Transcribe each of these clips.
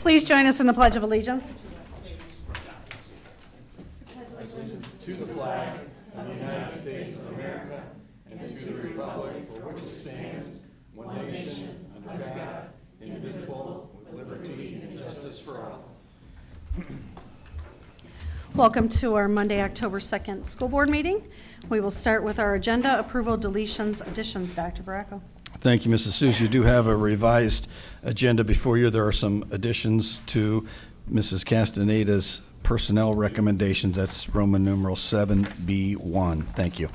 Please join us in the Pledge of Allegiance. Welcome to our Monday, October 2nd school board meeting. We will start with our agenda, approval, deletions, additions. Dr. Baracco. Thank you, Mrs. Seuss. You do have a revised agenda before you. There are some additions to Mrs. Castaneda's personnel recommendations. That's Roman numeral 7B1. Thank you.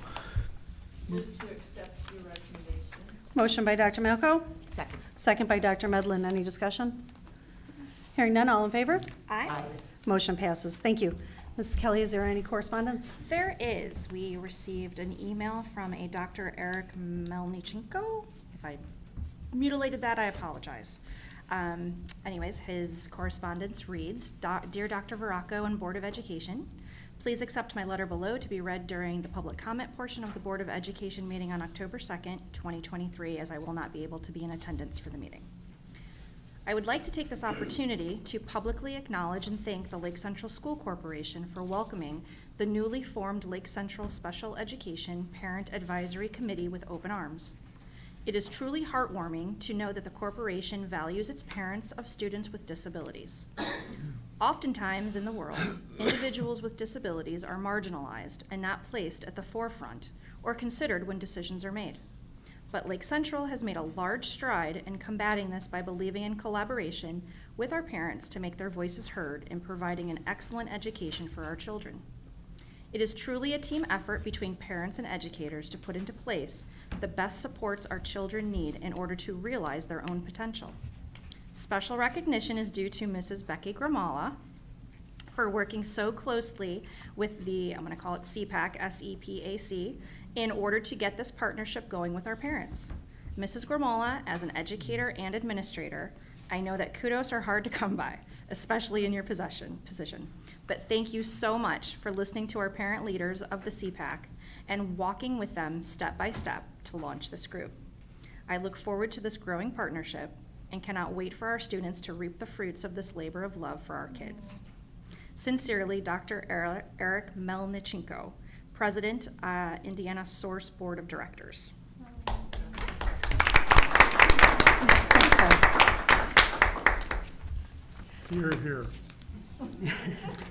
Move to accept your recommendation. Motion by Dr. Malco. Second. Second by Dr. Medlin. Any discussion? Hearing none, all in favor? Aye. Motion passes. Thank you. Mrs. Kelly, is there any correspondence? There is. We received an email from a Dr. Eric Melnichenko. If I mutilated that, I apologize. Anyways, his correspondence reads, Dear Dr. Veracco and Board of Education, please accept my letter below to be read during the public comment portion of the Board of Education meeting on October 2nd, 2023, as I will not be able to be in attendance for the meeting. I would like to take this opportunity to publicly acknowledge and thank the Lake Central School Corporation for welcoming the newly formed Lake Central Special Education Parent Advisory Committee with open arms. It is truly heartwarming to know that the corporation values its parents of students with disabilities. Oftentimes in the world, individuals with disabilities are marginalized and not placed at the forefront or considered when decisions are made. But Lake Central has made a large stride in combating this by believing in collaboration with our parents to make their voices heard in providing an excellent education for our children. It is truly a team effort between parents and educators to put into place the best supports our children need in order to realize their own potential. Special recognition is due to Mrs. Becky Gramala for working so closely with the, I'm going to call it CPAC, S-E-P-A-C, in order to get this partnership going with our parents. Mrs. Gramala, as an educator and administrator, I know that kudos are hard to come by, especially in your position. But thank you so much for listening to our parent leaders of the CPAC and walking with them step by step to launch this group. I look forward to this growing partnership and cannot wait for our students to reap the fruits of this labor of love for our kids. Sincerely, Dr. Eric Melnichenko, President, Indiana Source Board of Directors. Here, here.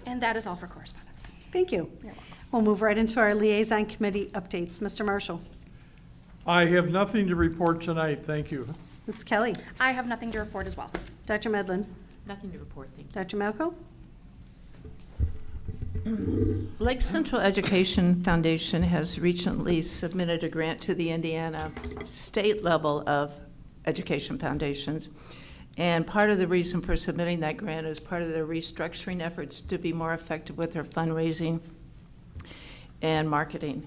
And that is all for correspondence. Thank you. You're welcome. We'll move right into our liaison committee updates. Mr. Marshall. I have nothing to report tonight, thank you. Mrs. Kelly. I have nothing to report as well. Dr. Medlin. Nothing to report, thank Dr. Malco. you. Lake Central Education Foundation has recently submitted a grant to the Indiana state level of education foundations. And part of the reason for submitting that grant is part of their restructuring efforts to be more effective with their fundraising and marketing.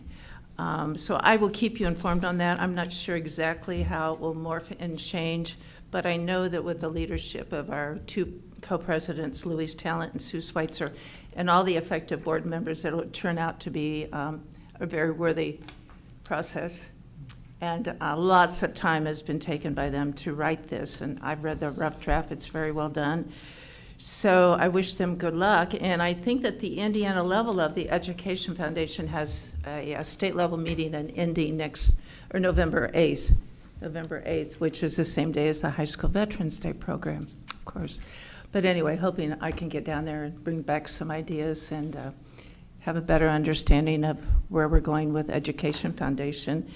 So I will keep you informed on that. I'm not sure exactly how it will morph and change, but I know that with the leadership of our two co-presidents, Louise Talent and Sue Schweitzer, and all the effective board members, it'll turn out to be a very worthy process. And lots of time has been taken by them to write this, and I've read the rough draft. It's very well done. So I wish them good luck, and I think that the Indiana level of the Education Foundation has a state level meeting in Indy November 8th, which is the same day as the High School Veterans Day program, of course. But anyway, hoping I can get down there and bring back some ideas and have a better understanding of where we're going with Education Foundation.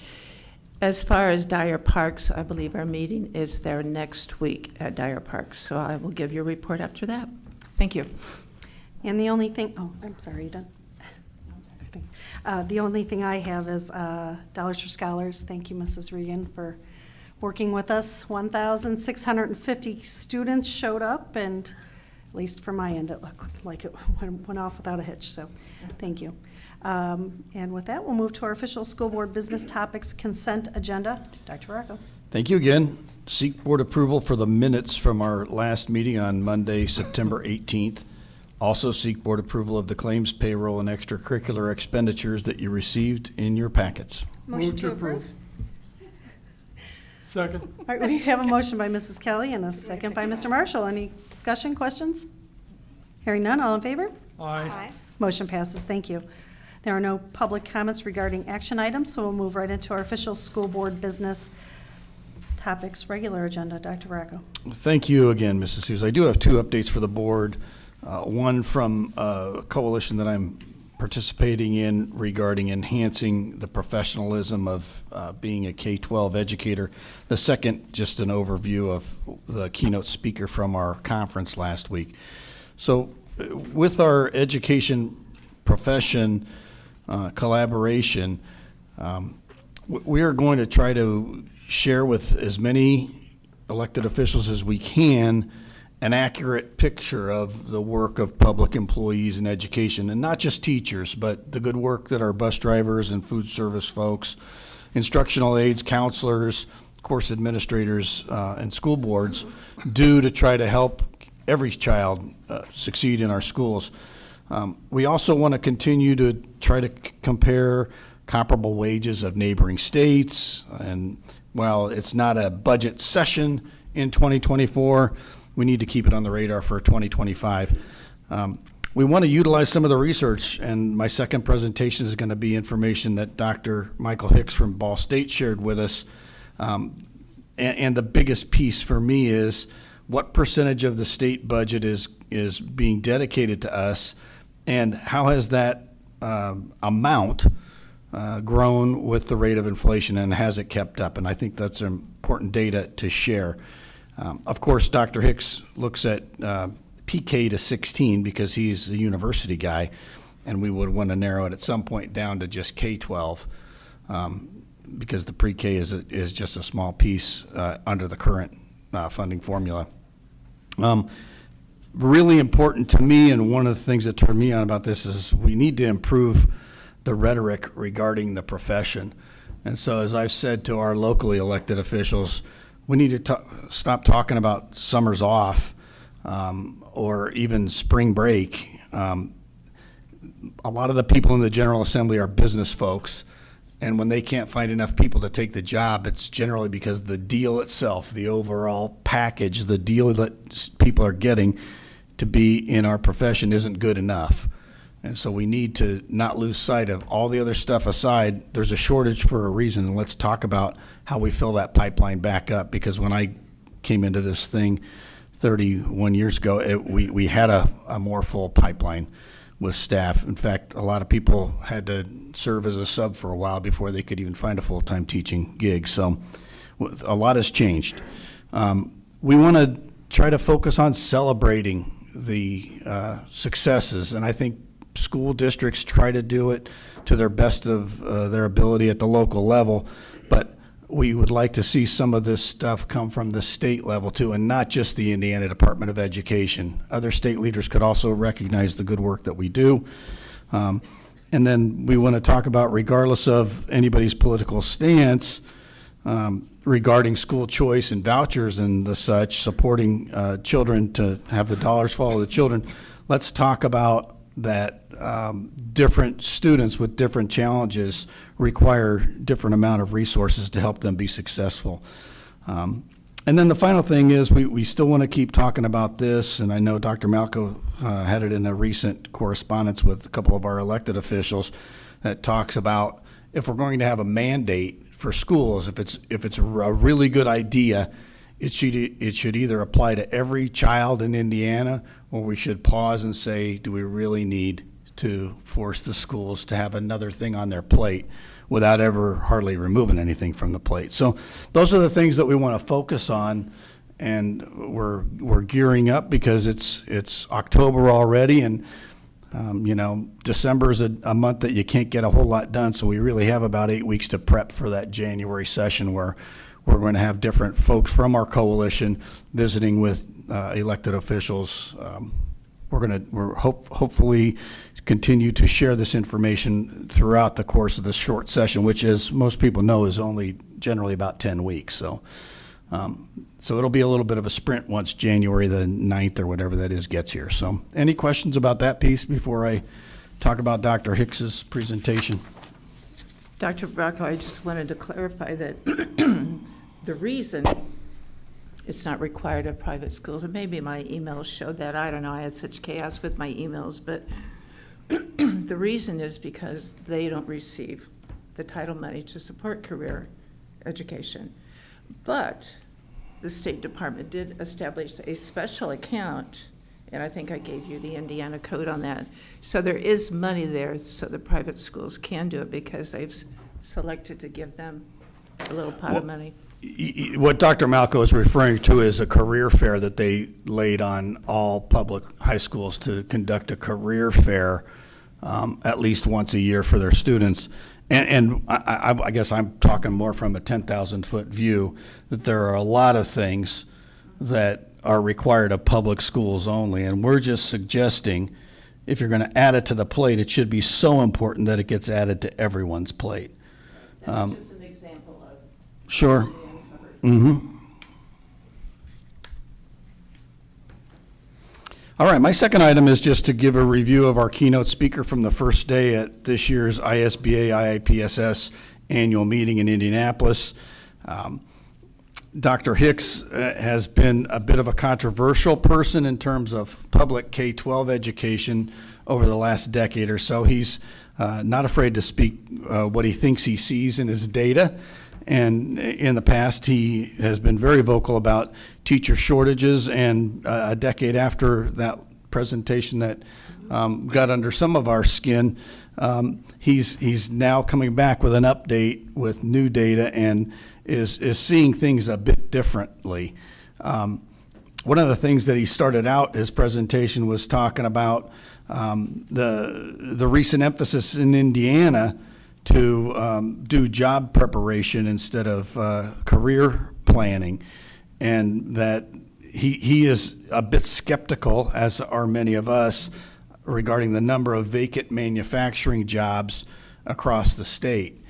As far as Dyer Parks, I believe our meeting is there next week at Dyer Parks, so I will give you a report after that. Thank you. And the only thing, oh, I'm sorry, you done? The only thing I have is Dollars for Scholars. Thank you, Mrs. Regan, for working with us. 1,650 students showed up, and at least from my end, it looked like it went off without a hitch, so thank you. And with that, we'll move to our official school board business topics consent agenda. Dr. Baracco. Thank you again. Seek board approval for the minutes from our last meeting on Monday, September 18th. Also seek board approval of the claims, payroll, and extracurricular expenditures that you received in your packets. Motion to approve. Second. All right, we have a motion by Mrs. Kelly and a second by Mr. Marshall. Any discussion, questions? Hearing none, all in favor? Aye. Motion passes, thank you. There are no public comments regarding action items, so we'll move right into our official school board business topics, regular agenda. Dr. Rocco. Thank you again, Mrs. Hughes. I do have two updates for the board. One from a coalition that I'm participating in regarding enhancing the professionalism of being a K-12 educator. The second, just an overview of the keynote speaker from our conference last week. So with our education profession collaboration, we are going to try to share with as many elected officials as we can an accurate picture of the work of public employees in education, and not just teachers, but the good work that our bus drivers and food service folks, instructional aides, counselors, course administrators, and school boards do to try to help every child succeed in our schools. We also want to continue to try to compare comparable wages of neighboring states, and while it's not a budget session in 2024, we need to keep it on the radar for 2025. We want to utilize some of the research, and my second presentation is going to be information that Dr. Michael Hicks from Ball State shared with us. And the biggest piece for me is what percentage of the state budget is being dedicated to us, and how has that amount grown with the rate of inflation, and has it kept up? And I think that's important data to share. Of course, Dr. Hicks looks at PK to 16 because he's a university guy, and we would want to narrow it at some point down to just K-12 because the pre-K is just a small piece under the current funding formula. Really important to me, and one of the things that turned me on about this is we need to improve the rhetoric regarding the profession. And so as I've said to our locally elected officials, we need to stop talking about summers off or even spring break. A lot of the people in the General Assembly are business folks, and when they can't find enough people to take the job, it's generally because the deal itself, the overall package, the deal that people are getting to be in our profession isn't good enough. And so we need to not lose sight of all the other stuff aside. There's a shortage for a reason, and let's talk about how we fill that pipeline back up. Because when I came into this thing 31 years ago, we had a more full pipeline with staff. In fact, a lot of people had to serve as a sub for a while before they could even find a full-time teaching gig. So a lot has changed. We want to try to focus on celebrating the successes, and I think school districts try to do it to their best of their ability at the local level, but we would like to see some of this stuff come from the state level too, and not just the Indiana Department of Education. Other state leaders could also recognize the good work that we do. And then we want to talk about, regardless of anybody's political stance, regarding school choice and vouchers and the such, supporting children to have the dollars follow the children. Let's talk about that different students with different challenges require different amount of resources to help them be successful. And then the final thing is we still want to keep talking about this, and I know Dr. Malco had it in a recent correspondence with a couple of our elected officials that talks about if we're going to have a mandate for schools, if it's a really good idea, it should either apply to every child in Indiana, or we should pause and say, do we really need to force the schools to have another thing on their plate without ever hardly removing anything from the plate? So those are the things that we want to focus on, and we're gearing up because it's October already, and December is a month that you can't get a whole lot done, so we really have about 8 weeks to prep for that January session where we're going to have different folks from our coalition visiting with elected officials. We're hopefully continue to share this information throughout the course of this short session, which, as most people know, is only generally about 10 weeks. So it'll be a little bit of a sprint once January the 9th or whatever that is gets here. So any questions about that piece before I talk about Dr. Hicks's presentation? Dr. Bracco, I just wanted to clarify that the reason it's not required of private schools, and maybe my emails showed that, I don't know, I had such chaos with my emails, but the reason is because they don't receive the title money to support career education. But the State Department did establish a special account, and I think I gave you the Indiana code on that. So there is money there so the private schools can do it because they've selected to give them a little pot of money. What Dr. Malco is referring to is a career fair that they laid on all public high schools to conduct a career fair at least once a year for their students. And I guess I'm talking more from a 10,000-foot view, that there are a lot of things that are required of public schools only. And we're just suggesting, if you're going to add it to the plate, it should be so important that it gets added to everyone's plate. That's just an example of. Sure. Mm-hmm. All right, my second item is just to give a review of our keynote speaker from the first day at this year's ISBA IIPSS annual meeting in Indianapolis. Dr. Hicks has been a bit of a controversial person in terms of public K-12 education over the last decade or so. He's not afraid to speak what he thinks he sees in his data. And in the past, he has been very vocal about teacher shortages, and a decade after that presentation that got under some of our skin, he's now coming back with an update with new data and is seeing things a bit differently. One of the things that he started out his presentation was talking about the recent emphasis in Indiana to do job preparation instead of career planning, and that he is a bit skeptical, as are many of us, regarding the number of vacant manufacturing jobs across the state.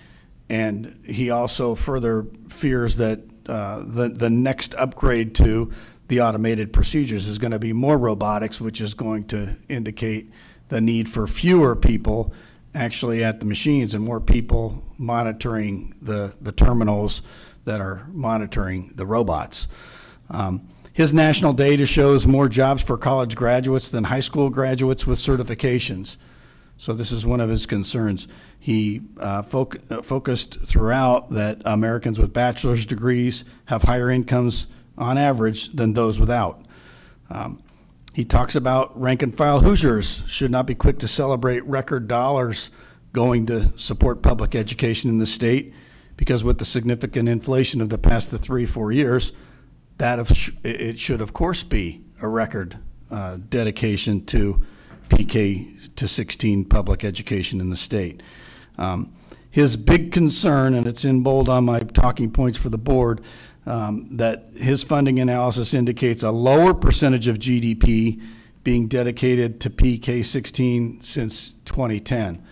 And he also further fears that the next upgrade to the automated procedures is going to be more robotics, which is going to indicate the need for fewer people actually at the machines and more people monitoring the terminals that are monitoring the robots. His national data shows more jobs for college graduates than high school graduates with certifications. So this is one of his concerns. He focused throughout that Americans with bachelor's degrees have higher incomes on average than those without. He talks about rank and file Hoosiers should not be quick to celebrate record dollars going to support public education in the state, because with the significant inflation of the past 3-4 years, it should of course be a record dedication to PK to 16 public education in the state. His big concern, and it's in bold on my talking points for the board, that his funding analysis indicates a lower percentage of GDP being dedicated to PK-16 since 2010.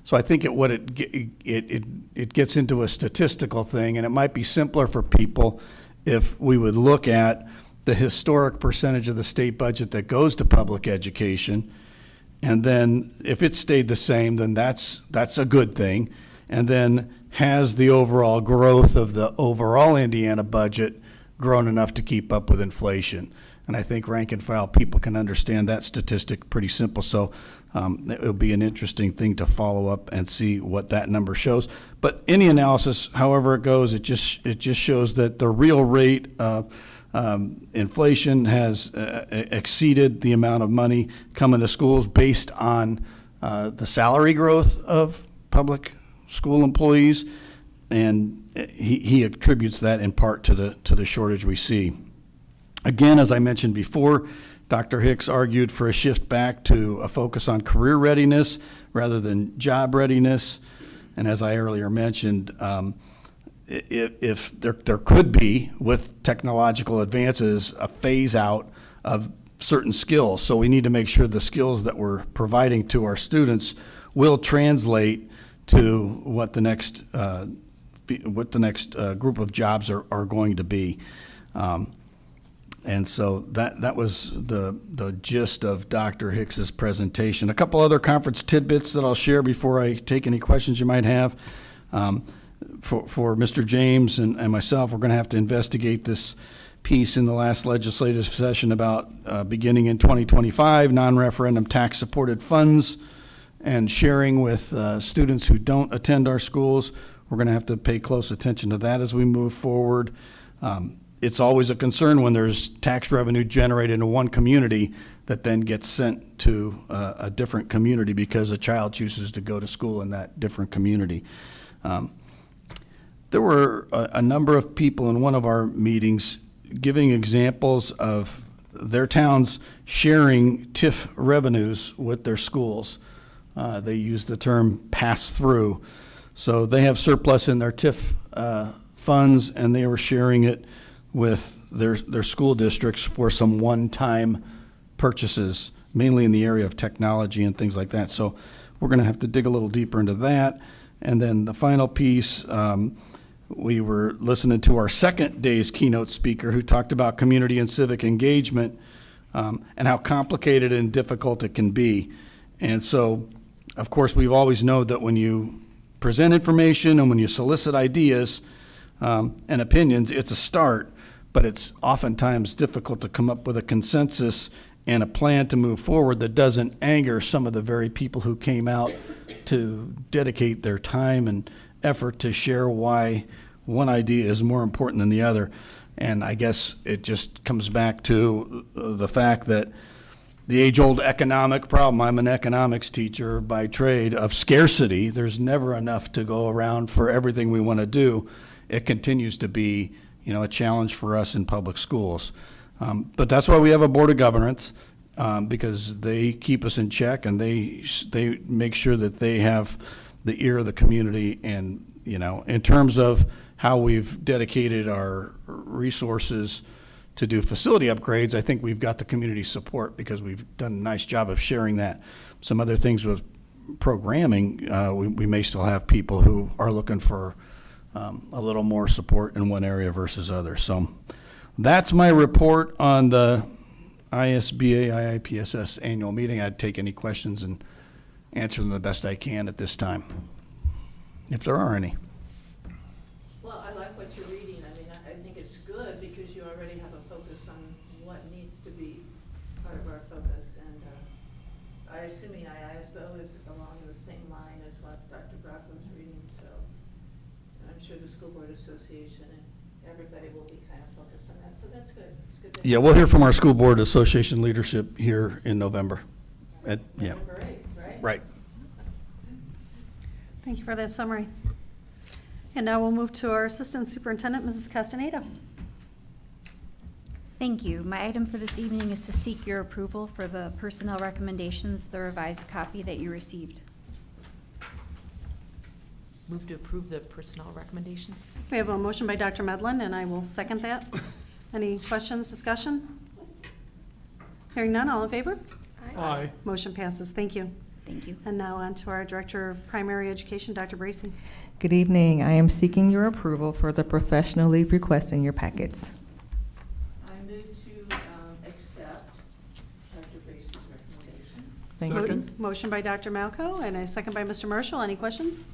So I think it gets into a statistical thing, and it might be simpler for people if we would look at the historic percentage of the state budget that goes to public education, and then if it stayed the same, then that's a good thing, and then has the overall growth of the overall Indiana budget grown enough to keep up with inflation? And I think rank and file people can understand that statistic pretty simple. So it'll be an interesting thing to follow up and see what that number shows. But any analysis, however it goes, it just shows that the real rate of inflation has exceeded the amount of money coming to schools based on the salary growth of public school employees, and he attributes that in part to the shortage we see. Again, as I mentioned before, Dr. Hicks argued for a shift back to a focus on career readiness rather than job readiness. And as I earlier mentioned, if there could be, with technological advances, a phase out of certain skills. So we need to make sure the skills that we're providing to our students will translate to what the next group of jobs are going to be. And so that was the gist of Dr. Hicks's presentation. A couple other conference tidbits that I'll share before I take any questions you might have. for Mr. James and myself, we're going to have to investigate this piece in the last legislative session about beginning in 2025, non-referendum tax-supported funds and sharing with students who don't attend our schools. We're going to have to pay close attention to that as we move forward. It's always a concern when there's tax revenue generated in one community that then gets sent to a different community because a child chooses to go to school in that different community. There were a number of people in one of our meetings giving examples of their towns sharing TIF revenues with their schools. They use the term pass-through. So they have surplus in their TIF funds, and they were sharing it with their school districts for some one-time purchases, mainly in the area of technology and things like that. So we're going to have to dig a little deeper into that. And then the final piece, we were listening to our second day's keynote speaker who talked about community and civic engagement and how complicated and difficult it can be. And so, of course, we've always known that when you present information and when you solicit ideas and opinions, it's a start, but it's oftentimes difficult to come up with a consensus and a plan to move forward that doesn't anger some of the very people who came out to dedicate their time and effort to share why one idea is more important than the other. And I guess it just comes back to the fact that the age-old economic problem, I'm an economics teacher by trade, of scarcity. There's never enough to go around for everything we want to do. It continues to be, a challenge for us in public schools. But that's why we have a Board of Governance, because they keep us in check and they make sure that they have the ear of the community. And, in terms of how we've dedicated our resources to do facility upgrades, I think we've got the community support because we've done a nice job of sharing that. Some other things with programming, we may still have people who are looking for a little more support in one area versus others. So that's my report on the ISBA IIPSS annual meeting. I'd take any questions and answer them the best I can at this time, if there are any. Well, I like what you're reading. I think it's good because you already have a focus on what needs to be part of our focus. And I assuming ISBO is along the same line as what Dr. Brock was reading. So I'm sure the School Board Association and everybody will be kind of focused on that. So that's good. It's good. Yeah, we'll hear from our School Board Association leadership here in November. Yeah. November 8th, right? Right. Thank you for that summary. And now we'll move to our Assistant Superintendent, Mrs. Castaneda. Thank you. My item for this evening is to seek your approval for the personnel recommendations, the revised copy that you received. Move to approve the personnel recommendations. We have a motion by Dr. Medlin, and I will second that. Any questions, discussion? Hearing none, all in favor? Aye. Motion passes. Thank you. Thank you. And now on to our Director of Primary Education, Dr. Bracy. Good evening. I am seeking your approval for the professional leave request in your packets. I move to accept Dr. Bracy's recommendation. Thank you. Second. Motion by Dr. Malco and a second by Mr. Marshall. Any questions?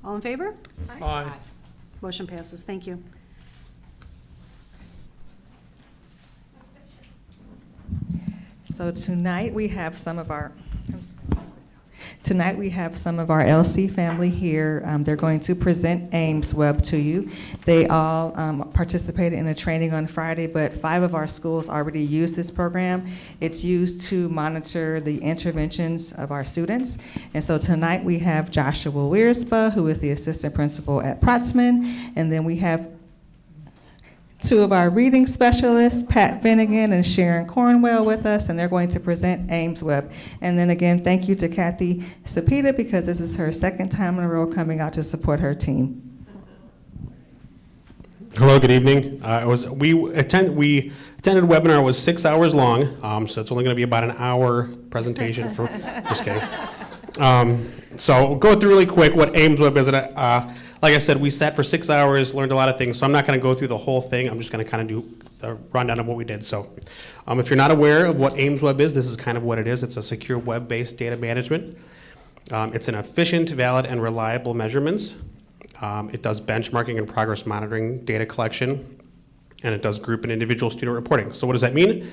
All in favor? Aye. Motion passes. Thank you. So tonight we have some of our LC family here. They're going to present Ames Web to you. They all participated in a training on Friday, but 5 of our schools already use this program. It's used to monitor the interventions of our students. And so tonight we have Joshua Wierspa, who is the assistant principal at Protzman, and then we have 2 of our reading specialists, Pat Finnegan and Sharon Cornwell, with us, and they're going to present Ames Web. And then again, thank you to Kathy Sapita, because this is her second time in a row coming out to support her team. Hello, good evening. We attended a webinar. It was 6 hours long, so it's only going to be about an hour presentation. Just kidding. So we'll go through really quick what Ames Web is. Like I said, we sat for 6 hours, learned a lot of things, so I'm not going to go through the whole thing. I'm just going to kind of do the rundown of what we did. So if you're not aware of what Ames Web is, this is kind of what it is. It's a secure web-based data management. It's an efficient, valid, and reliable measurements It does benchmarking and progress monitoring, data collection, and it does group and individual student reporting. So what does that mean?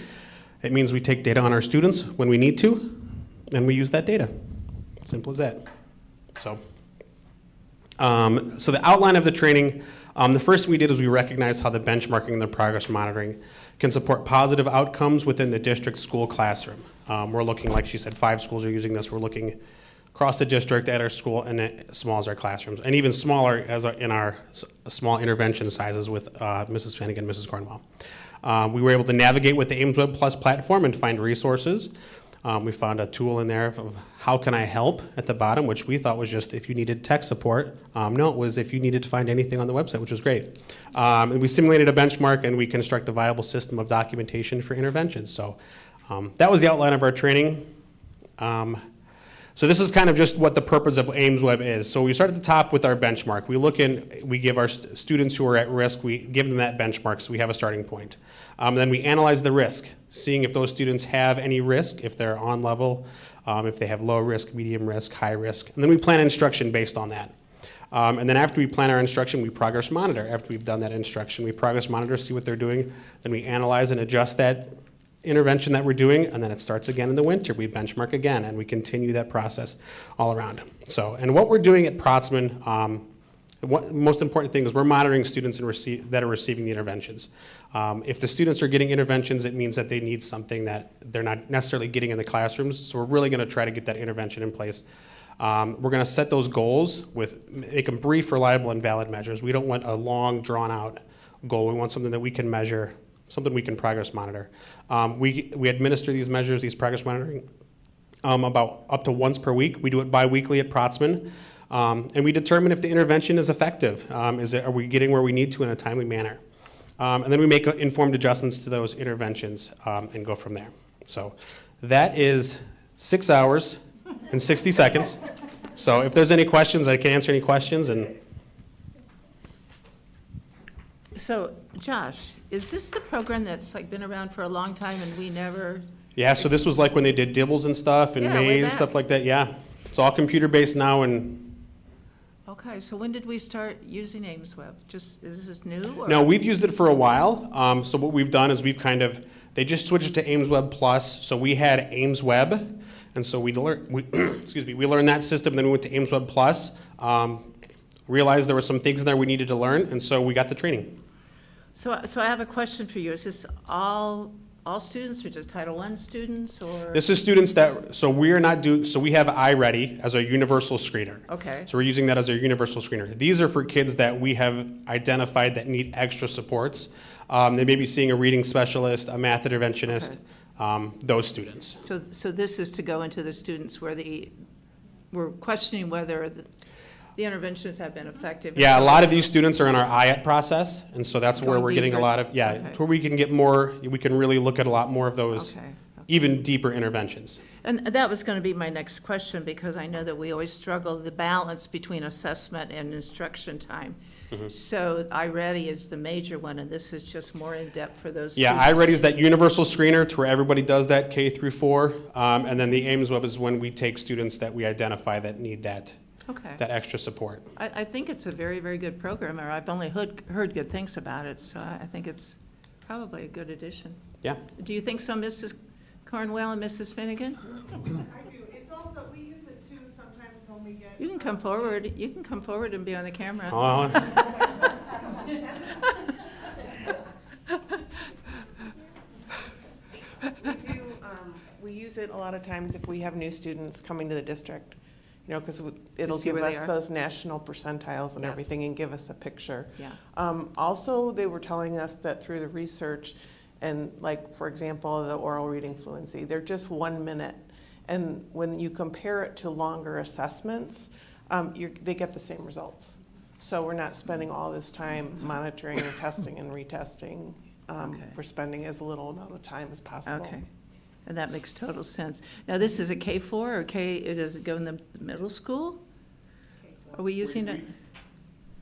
It means we take data on our students when we need to, and we use that data. Simple as that. So the outline of the training, the first thing we did is we recognized how the benchmarking and the progress monitoring can support positive outcomes within the district school classroom. We're looking, like she said, 5 schools are using this. We're looking across the district at our school and as small as our classrooms, and even smaller in our small intervention sizes with Mrs. Finnegan, Mrs. Cornwell. We were able to navigate with the AIMSweb Plus platform and find resources. We found a tool in there of how can I help at the bottom, which we thought was just if you needed tech support. No, it was if you needed to find anything on the website, which was great. And we simulated a benchmark and we construct a viable system of documentation for interventions. So that was the outline of our training. So this is kind of just what the purpose of AIMSweb is. So we start at the top with our benchmark. We give our students who are at risk, we give them that benchmark so we have a starting point. Then we analyze the risk, seeing if those students have any risk, if they're on level, if they have low risk, medium risk, high risk. And then we plan instruction based on that. And then after we plan our instruction, we progress monitor. After we've done that instruction, we progress monitor, see what they're doing. Then we analyze and adjust that intervention that we're doing, and then it starts again in the winter. We benchmark again, and we continue that process all around. So, and what we're doing at Protzman, the most important thing is we're monitoring students that are receiving the interventions. If the students are getting interventions, it means that they need something that they're not necessarily getting in the classrooms, so we're really going to try to get that intervention in place. We're going to set those goals make them brief, reliable, and valid measures. We don't want a long, drawn-out goal. We want something that we can measure, something we can progress monitor. We administer these measures, these progress monitoring, about up to once per week. We do it bi-weekly at Protzman. And we determine if the intervention is effective. Are we getting where we need to in a timely manner? And then we make informed adjustments to those interventions and go from there. So that is 6 hours and 60 seconds. So if there's any questions, I can answer any questions. So, Josh, is this the program that's like been around for a long time and we never? Yeah, so this was like when they did Dibbles and stuff and Yeah, way Maze, back. stuff like that. Yeah, it's all computer-based now and Okay, so when did we start using AIMSweb? Is this new? Or? no, we've used it for a while. So what we've done is they just switched to AIMSweb Plus. So we had AIMSweb, and so we learned that system. Then we went to AIMSweb Plus. Realized there were some things in there we needed to learn, and so we got the training. So I have a question for you. Is this all students or just Title I students or? This is students so we have iReady as our universal screener. Okay. So we're using that as our universal screener. These are for kids that we have identified that need extra supports. They may be seeing a reading specialist, a math interventionist, those students. So this is to go into the students where we're questioning whether the interventions have been effective. Yeah, a lot of these students are in our IAT process, and so that's where Going we're getting a deeper. lot of, Okay. it's where we can get more, we can really look at a lot more of those Okay. even deeper interventions. And that was going to be my next question, because I know that we always struggle the balance between assessment and instruction time. Mm-hmm. So iReady is the major one, and this is just more in-depth for those Yeah, students. iReady is that universal screener to where everybody does that K through 4, and then the AIMSweb is when we take students that we identify that need that Okay. extra support. I think it's a very, very good program, or I've only heard good things about it, so I think it's probably a good addition. Yeah. Do you think so, Mrs. Cornwell and Mrs. Finnegan? I do. It's also, we use it too sometimes when we get. You can come forward, and be on the camera. We use it a lot of times if we have new students coming to the district, you know, because it'll see give where they us are. those national percentiles and Yeah. everything and give us a picture. Yeah. Also, they were telling us that through the research and like, for example, the oral reading fluency, they're just 1 minute. And when you compare it to longer assessments, they get the same results. So we're not spending all this time monitoring and testing and retesting. Okay. We're spending as little amount of time as possible. Okay, and that makes total sense. Now, this is a K-4 or does it go in the middle school? Are we using it?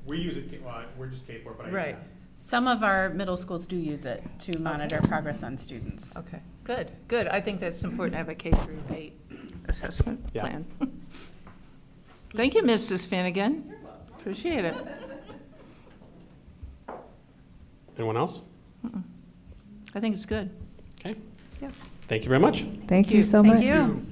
We use it, we're just K4, but Right, Some of our middle schools do use it to monitor progress on students. okay, good. I think that's important to have a K-8 assessment Yeah. plan. Thank you, Mrs. Finnegan. Appreciate it. Anyone else? I think it's good. Okay. Yeah. Thank you very much. Thank you so much. Thank you.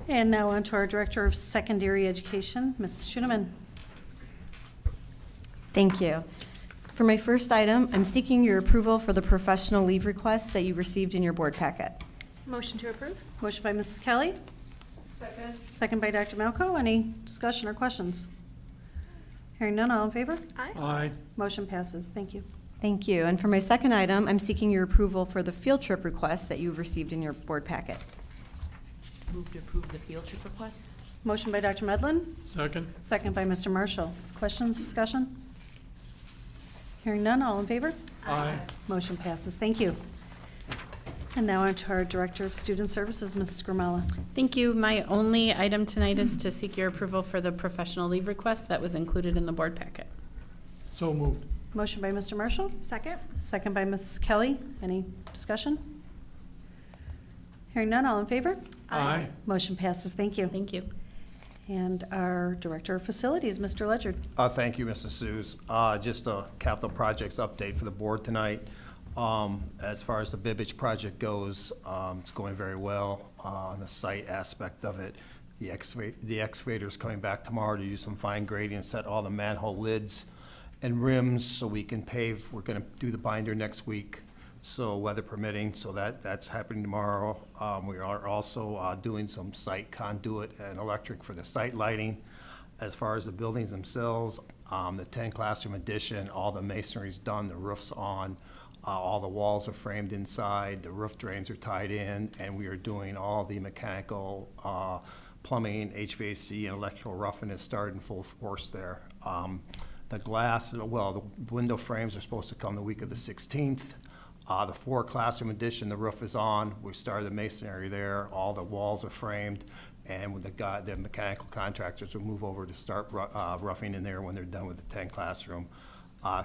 And now on to our Director of Secondary Education, Mrs. Schoeneman. Thank you. For my first item, I'm seeking your approval for the professional leave request that you received in your board packet. Motion to approve? Motion by Mrs. Kelly. Second. Second by Dr. Malco. Any discussion or questions? Hearing none, all in favor? Aye. Aye. Motion passes. Thank you. Thank you. And for my second item, I'm seeking your approval for the field trip request that you've received in your board packet. Move to approve the field trip requests? Motion by Dr. Medlin, Second. second by Mr. Marshall. Questions, discussion? Hearing none, all in favor? Aye. Motion passes. Thank you. And now on to our Director of Student Services, Mrs. Grimella. Thank you. My only item tonight is to seek your approval for the professional leave request that was included in the board packet. So moved. Motion by Mr. Marshall, Second? second by Mrs. Kelly. Any discussion? Hearing none, all in favor? Aye. Motion passes. Thank you. Thank you. And our Director of Facilities, Mr. Ledger. Thank you, Mrs. Sues. Just a capital projects update for the board tonight. As far as the Bibbage project goes, it's going very well on the site aspect of it. The excavator's coming back tomorrow to do some fine grading and set all the manhole lids and rims so we can pave. We're gonna do the binder next week, so weather permitting, so that's happening tomorrow. We are also doing some site conduit and electric for the site lighting. As far as the buildings themselves, the 10 classroom addition, all the masonry's done, the roof's on, all the walls are framed inside, the roof drains are tied in, and we are doing all the mechanical, plumbing, HVAC, and electrical roughing has started in full force there. The glass, well, the window frames are supposed to come the week of the 16th. The 4 classroom addition, the roof is on. We started the masonry there. All the walls are framed. And with the mechanical contractors will move over to start roughing in there when they're done with the 10 classroom.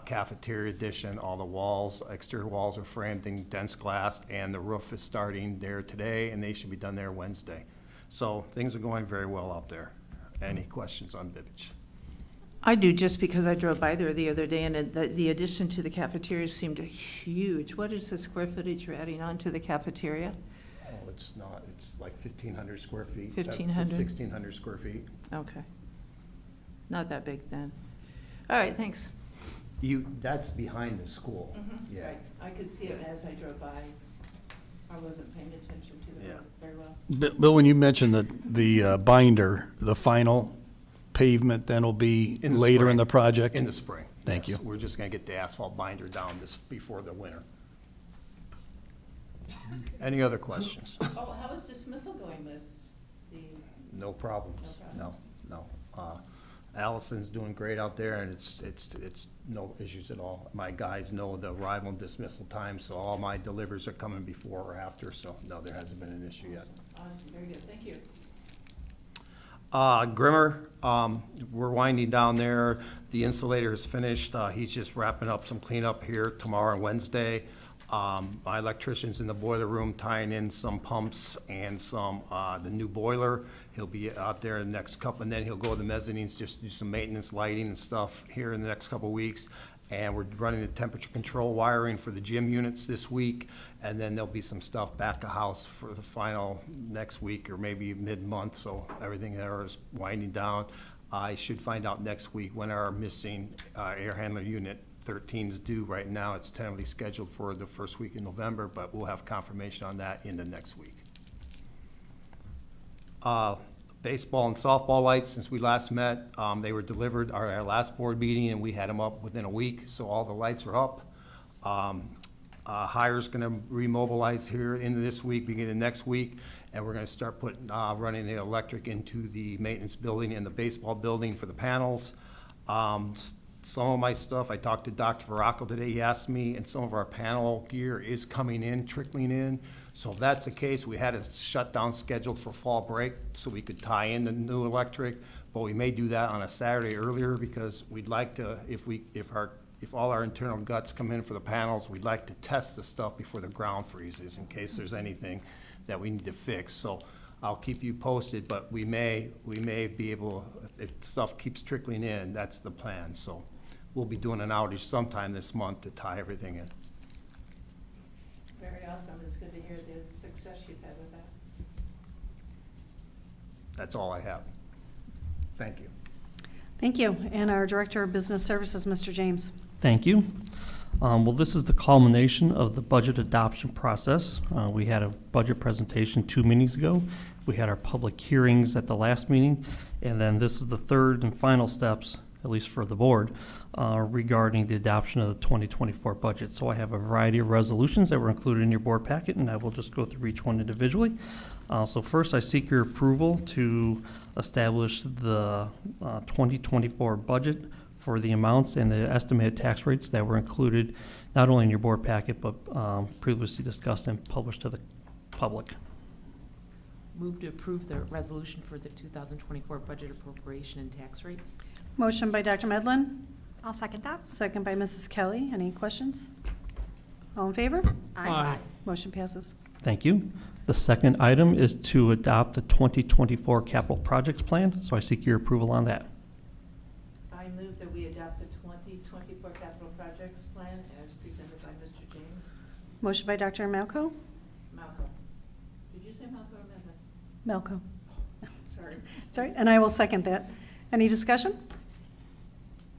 Cafeteria addition, all the walls, exterior walls are framed in dense glass, and the roof is starting there today, and they should be done there Wednesday. So things are going very well out there. Any questions on Bibbage? I do, just because I drove by there the other day, and the addition to the cafeteria seemed huge. What is the square footage you're adding on to the cafeteria? Oh, it's not, it's like 1,500 square feet. 1,500? 1,600 square feet. Okay. Not that big then. All right, thanks. That's behind the school. Yeah. Right. I could see it as I drove by. I wasn't paying attention to the Yeah. road very well. Bill, when you mentioned the binder, the final pavement then will be In the later in spring. the project? In the spring. Thank Yes. you. We're just gonna get the asphalt binder down before the winter. Any other questions? Oh, how is dismissal going with the? No problems. No No. Allison's doing great out there, and it's no issues at all. My guys know the arrival and dismissal time, so all my deliveries are coming before or after, so no, there hasn't been an issue yet. Awesome, very good, thank you. Grimmer, we're winding down there. The insulator is finished. He's just wrapping up some cleanup here tomorrow and Wednesday. My electrician's in the boiler room tying in some pumps and the new boiler. He'll be out there in the next couple, and then he'll go to the mezzanines, just do some maintenance lighting and stuff here in the next couple of weeks. And we're running the temperature control wiring for the gym units this week, and then there'll be some stuff back of house for the final next week or maybe mid-month, so everything there is winding down. I should find out next week when our missing air handler unit 13 is due. Right now, it's tentatively scheduled for the first week in November, but we'll have confirmation on that in the next week. Baseball and softball lights, since we last met, they were delivered our last board meeting, and we had them up within a week, so all the lights are up. Hire's gonna remobilize here into this week, beginning next week, and we're gonna start running the electric into the maintenance building and the baseball building for the panels. Some of my stuff, I talked to Dr. Veracco today, he asked me, and some of our panel gear is coming in, trickling in. So if that's the case, we had a shutdown scheduled for fall break so we could tie in the new electric, but we may do that on a Saturday earlier because we'd like to, if all our internal guts come in for the panels, we'd like to test the stuff before the ground freezes in case there's anything that we need to fix. So I'll keep you posted, but we may be able, if stuff keeps trickling in, that's the plan. So we'll be doing an outage sometime this month to tie everything in. Very awesome. It's good to hear the success you've had with that. That's all I have. Thank you. Thank you. And our Director of Business Services, Mr. James. Thank you. Well, this is the culmination of the budget adoption process. We had a budget presentation 2 meetings ago. We had our public hearings at the last meeting, and then this is the third and final steps, at least for the board, regarding the adoption of the 2024 budget. So I have a variety of resolutions that were included in your board packet, and I will just go through each one individually. So first, I seek your approval to establish the 2024 budget for the amounts and the estimated tax rates that were included not only in your board packet, but previously discussed and published to the public. Move to approve the resolution for the 2024 budget appropriation and tax rates. Motion by Dr. Medlin, I'll second that. second by Mrs. Kelly. Any questions? All in favor? Aye. Motion passes. Thank you. The second item is to adopt the 2024 capital projects plan, so I seek your approval on that. I move that we adopt the 2024 capital projects plan as presented by Mr. James. Motion by Dr. Malco. Malcolm. Did you say Malcolm or Medlin? Malco. Sorry. Sorry, and I will second that. Any discussion?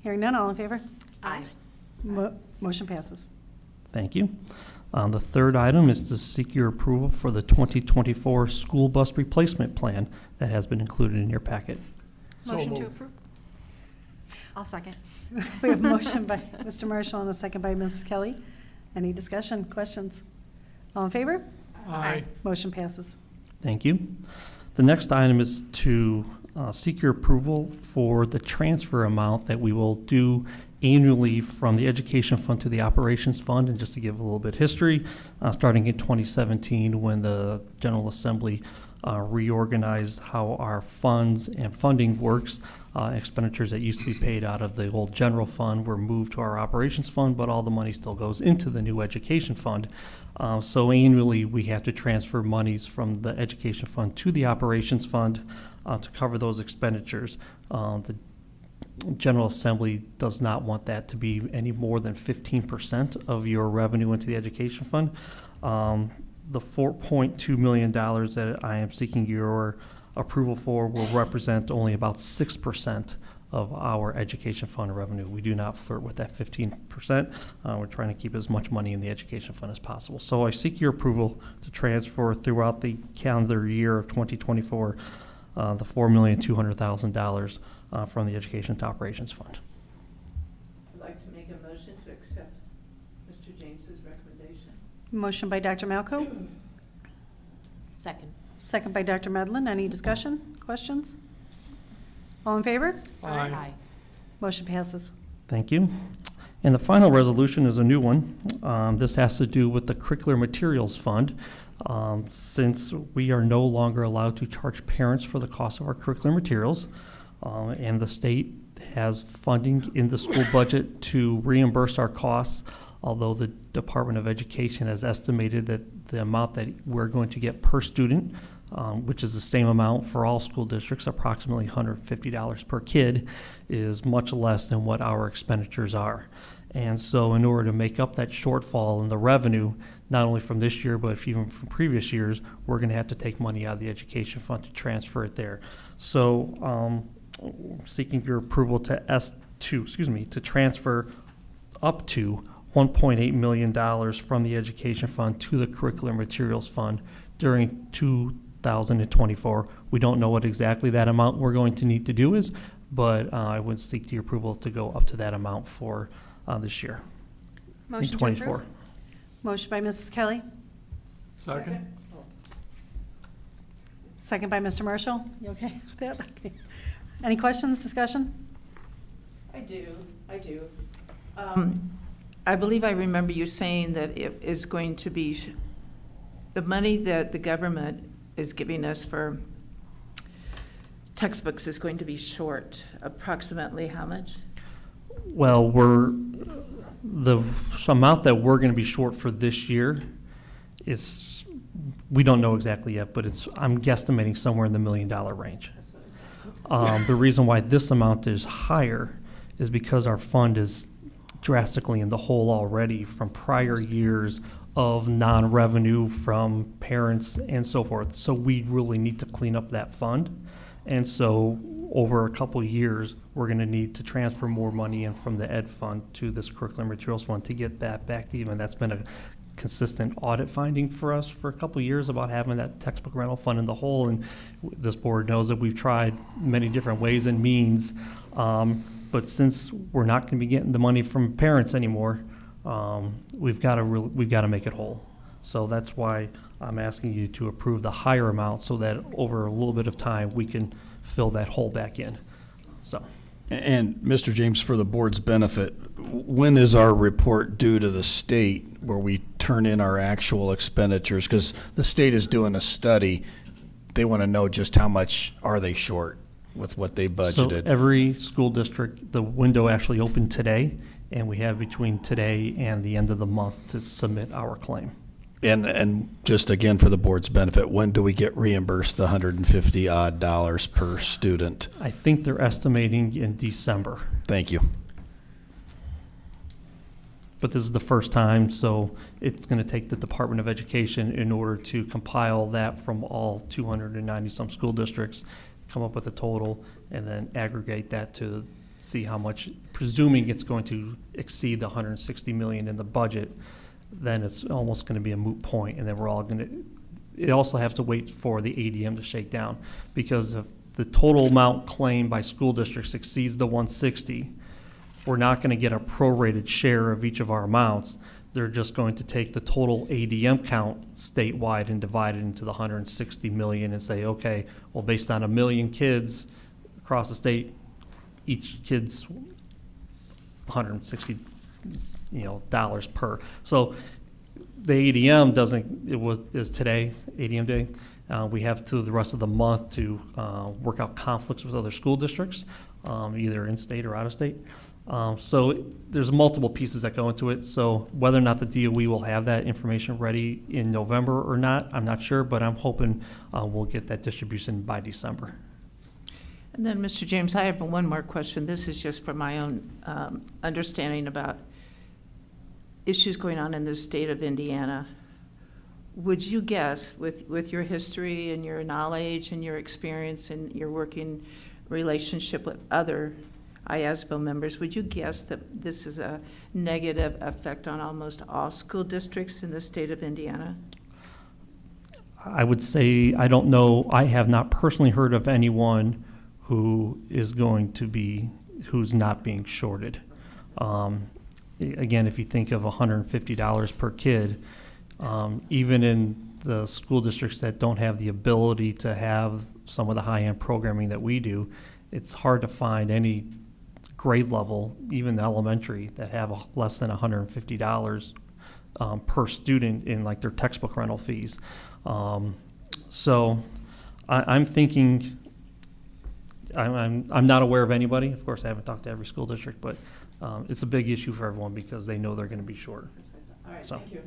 Hearing none, all in favor? Aye. Motion passes. Thank you. The third item is to seek your approval for the 2024 school bus replacement plan that has been included in your packet. So Motion to moved. approve. I'll second. We have a motion by Mr. Marshall and a second by Mrs. Kelly. Any discussion, questions? All in favor? Aye. Motion passes. Thank you. The next item is to seek your approval for the transfer amount that we will do annually from the education fund to the operations fund. And just to give a little bit of history, starting in 2017 when the General Assembly reorganized how our funds and funding works, expenditures that used to be paid out of the old general fund were moved to our operations fund, but all the money still goes into the new education fund. So annually, we have to transfer monies from the education fund to the operations fund to cover those expenditures. The General Assembly does not want that to be any more than 15% of your revenue into the education fund. The $4.2 million that I am seeking your approval for will represent only about 6% of our education fund revenue. We do not flirt with that 15%. We're trying to keep as much money in the education fund as possible. So I seek your approval to transfer throughout the calendar year of 2024 the $4,200,000 from the education to operations fund. I'd like to make a motion to accept Mr. James's recommendation. Motion by Dr. Malco, Second. second by Dr. Medlin. Any discussion, questions? All in favor? Aye. Motion passes. Thank you. And the final resolution is a new one. This has to do with the curricular materials fund. Since we are no longer allowed to charge parents for the cost of our curricular materials, and the state has funding in the school budget to reimburse our costs, although the Department of Education has estimated that the amount that we're going to get per student, which is the same amount for all school districts, approximately $150 per kid, is much less than what our expenditures are. And so in order to make up that shortfall in the revenue, not only from this year, but even from previous years, we're going to have to take money out of the education fund to transfer it there. So seeking your approval to transfer up to $1.8 million from the education fund to the curricular materials fund during 2024. We don't know what exactly that amount we're going to need to do is, but I would seek your approval to go up to that amount for this year. Motion in to 24. approve. Motion by Mrs. Kelly, Second? second by Mr. Marshall. You okay with that? Okay. Any questions, discussion? I do. I believe I remember you saying that it is going to be the money that the government is giving us textbooks is going to be short. Approximately how much? Well, the amount that we're going to be short for this year is, we don't know exactly yet, but I'm guesstimating somewhere in the $1 million range. The reason why this amount is higher is because our fund is drastically in the hole already from prior years of non-revenue from parents and so forth. So we really need to clean up that fund. And so over a couple of years, we're going to need to transfer more money in from the ed fund to this curriculum materials fund to get that back to even. That's been a consistent audit finding for us for a couple of years about having that textbook rental fund in the hole. And this board knows that we've tried many different ways and means. But since we're not going to be getting the money from parents anymore, we've got to make it whole. So that's why I'm asking you to approve the higher amount so that over a little bit of time, we can fill that hole back in. So. And Mr. James, for the board's benefit, when is our report due to the state where we turn in our actual expenditures? Because the state is doing a study. They want to know just how much are they short with what they budgeted. So every school district, the window actually opened today, and we have between today and the end of the month to submit our claim. And just again, for the board's benefit, when do we get reimbursed the $150 odd per student? I think they're estimating in December. Thank you. But this is the first time, so it's going to take the Department of Education in order to compile that from all 290-some school districts, come up with a total, and then aggregate that to see how much, presuming it's going to exceed the $160 million in the budget, then it's almost going to be a moot point, and then we're all going to, it also have to wait for the ADM to shake down, because if the total amount claimed by school districts exceeds the 160, we're not going to get a prorated share of each of our amounts. They're just going to take the total ADM count statewide and divide it into the 160 million and say, okay, well, based on 1 million kids across the state, each kid's 160 dollars per. So the ADM is today, ADM day. We have to the rest of the month to work out conflicts with other school districts, either in state or out of state. So there's multiple pieces that go into it. So whether or not the DOE will have that information ready in November or not, I'm not sure, but I'm hoping we'll get that distribution by December. And then, Mr. James, I have one more question. This is just for my own understanding about issues going on in the state of Indiana. Would you guess, with your history and your knowledge and your experience and your working relationship with other IASBO members, would you guess that this is a negative effect on almost all school districts in the state of Indiana? I would say, I don't know, I have not personally heard of anyone who is who's not being shorted. Again, if you think of $150 per kid, even in the school districts that don't have the ability to have some of the high-end programming that we do, it's hard to find any grade level, even elementary, that have less than $150 per student in like their textbook rental fees. So I'm thinking, I'm not aware of anybody. Of course, I haven't talked to every school district, but it's a big issue for everyone because they know they're going to be short. All right, So. thank you.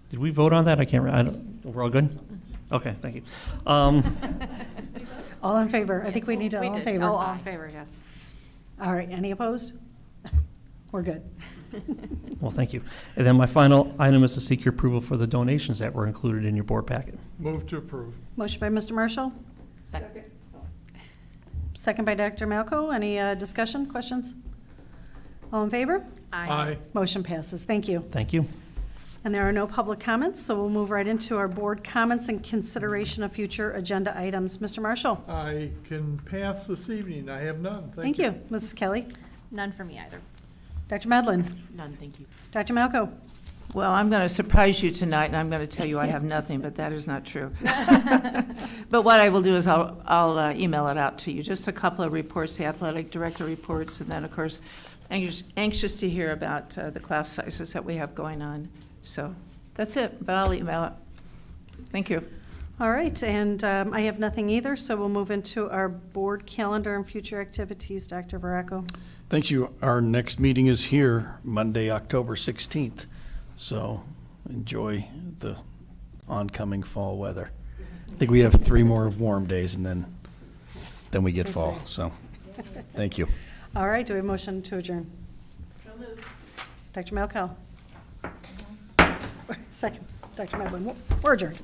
Did we vote on that? I can't. We're all good. Okay, thank you. All in favor? I think we need to all in favor. Oh, all in favor, yes. All right, any opposed? We're good. Well, thank you. And then my final item is to seek your approval for the donations that were included in your board packet. Move to approve. Motion by Mr. Marshall, Second. second by Dr. Malco. Any discussion, questions? All in favor? Aye. Motion passes. Thank you. Thank you. And there are no public comments, so we'll move right into our board comments and consideration of future agenda items. Mr. Marshall? I can pass this evening. I have none. Thank you. Mrs. Kelly? None for me either. Dr. Medlin? None, thank you. Dr. Malco? Well, I'm going to surprise you tonight, and I'm going to tell you I have nothing, but that is not true. But what I will do is I'll email it out to you. Just a couple of reports, the athletic director reports, and then, of course, anxious to hear about the class sizes that we have going on. So that's it, but I'll email it. Thank you. All right, and I have nothing either, so we'll move into our board calendar and future activities. Dr. Veraco. Thank you. Our next meeting is here, Monday, October 16th. So enjoy the oncoming fall weather. I think we have 3 more warm days and then we get I fall. see. So, thank you. All right, do we have a motion to adjourn? Dr. Malkow. Second, Dr. Medlin. We're adjourned.